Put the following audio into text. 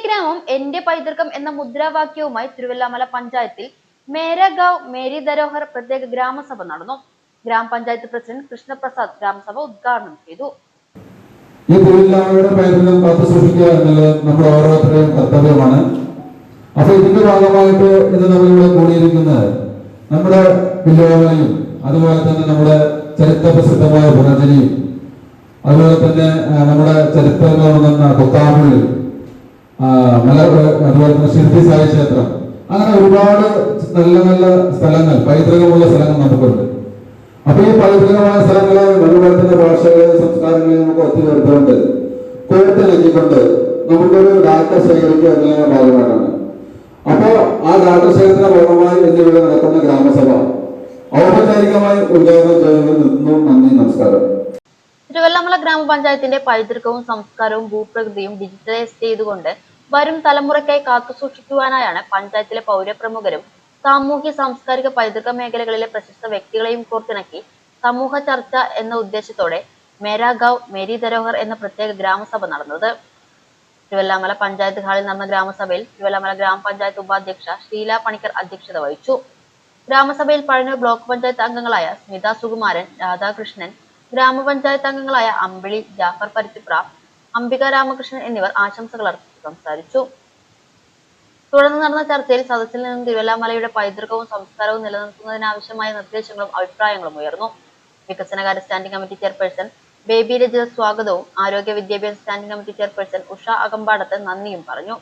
ഗ്രാമം എന്റെ പൈതൃകം എന്ന മുദ്രാവാക്യവുമായി തിരുവല്ലാമല പഞ്ചായത്തിൽ മേരാ ഗാവ് മേരി ധരോഹർ പ്രത്യേക ഗ്രാമസഭ നടന്നു. ഗ്രാമപഞ്ചായത്ത് പ്രസിഡന്റ് കൃഷ്ണപ്രസാദ് ഗ്രാമസഭ ഉദ്ഘാടനം ചെയ്തു. ഈ തിരുവല്ലാമലയുടെ പൈതൃകം കാത്തുസൂക്ഷിക്കുക എന്നുള്ളത് നമ്മുടെ ഓരോരുത്തരുടെയും കർത്തവ്യമാണ്. അപ്പൊ ഇതിന്റെ ഭാഗമായിട്ട് ഇന്ന് നമ്മളിവിടെ കൂടിയിരിക്കുന്നത് നമ്മുടെ വില്ലോവലയും അതുപോലെ തന്നെ നമ്മുടെ ചരിത്ര പ്രസിദ്ധമായ പുനർജനിയും അതുപോലെ തന്നെ നമ്മുടെ ചരിത്രങ്ങൾ ഉണർന്ന കൊത്താമ്പുള്ളി അതുപോലെ തന്നെ ശിർദി സായി ക്ഷേത്രം, അങ്ങനെ ഒരുപാട് നല്ല നല്ല സ്ഥലങ്ങൾ, പൈതൃകമുള്ള സ്ഥലങ്ങൾ നമുക്കുണ്ട്. അപ്പൊ ഈ പൈതൃകമായ സ്ഥലങ്ങളെ അതുപോലെ ഭാഷകളെ സംസ്കാരങ്ങളെ നമുക്ക് ഒത്തുചേർത്തുകൊണ്ട് കോർത്തിണക്കിക്കൊണ്ട് നമുക്കൊരു ഡാറ്റ ശേഖരിക്കുക എന്നുള്ള ഭാഗമായിട്ടാണ്. അപ്പോ ആ ഡാറ്റ ശേഖരത്തിന്റെ ഭാഗമായി എന്നിവിടെ നടക്കുന്ന ഗ്രാമസഭ ഔപചാരികമായി ഉദ്ഘാടനം ചെയ്യുന്നു. നന്ദി, നമസ്കാരം. തിരുവല്ലാമല ഗ്രാമപഞ്ചായത്തിന്റെ പൈതൃകവും സംസ്കാരവും ഭൂപ്രകൃതിയും ഡിജിറ്റലൈസ് ചെയ്തുകൊണ്ട് വരും തലമുറയ്ക്കായി കാത്തുസൂക്ഷിക്കുവാനായാണ് പഞ്ചായത്തിലെ പൗരപ്രമുഖരും സാമൂഹ്യ സാംസ്കാരിക പൈതൃക മേഖലകളിലെ പ്രശസ്ത വ്യക്തികളെയും കോർത്തിണക്കി സമൂഹ ചർച്ച എന്ന ഉദ്ദേശത്തോടെ മേരാ ഗാവ് മേരി ധരോഹർ എന്ന പ്രത്യേക ഗ്രാമസഭ നടന്നത്. തിരുവല്ലാമല പഞ്ചായത്ത് ഹാളിൽ നടന്ന ഗ്രാമസഭയിൽ തിരുവല്ലാമല ഗ്രാമപഞ്ചായത്ത് ഉപാധ്യക്ഷ ഷീല പണിക്കർ അധ്യക്ഷത വഹിച്ചു. ഗ്രാമസഭയിൽ പഴഞ്ഞൂർ ബ്ലോക്ക് പഞ്ചായത്ത് അംഗങ്ങളായ സ്മിത സുകുമാരൻ, രാധാകൃഷ്ണൻ, ഗ്രാമപഞ്ചായത്ത് അംഗങ്ങളായ അമ്പിളി, ജാഫർ പരുത്തിപ്ര, അംബിക രാമകൃഷ്ണൻ എന്നിവർ ആശംസകൾ അർപ്പിച്ചു സംസാരിച്ചു. തുടർന്ന് നടന്ന ചർച്ചയിൽ സദസ്സിൽ നിന്നും തിരുവല്ലാമലയുടെ പൈതൃകവും സംസ്കാരവും നിലനിർത്തുന്നതിനാവശ്യമായ നിർദ്ദേശങ്ങളും അഭിപ്രായങ്ങളും ഉയർന്നു. വികസനകാര്യ standing committee chairperson Baby Rajitha സ്വാഗതവും ആരോഗ്യ വിദ്യാഭ്യാസ standing committee chairperson Usha Akambadath നന്ദിയും പറഞ്ഞു.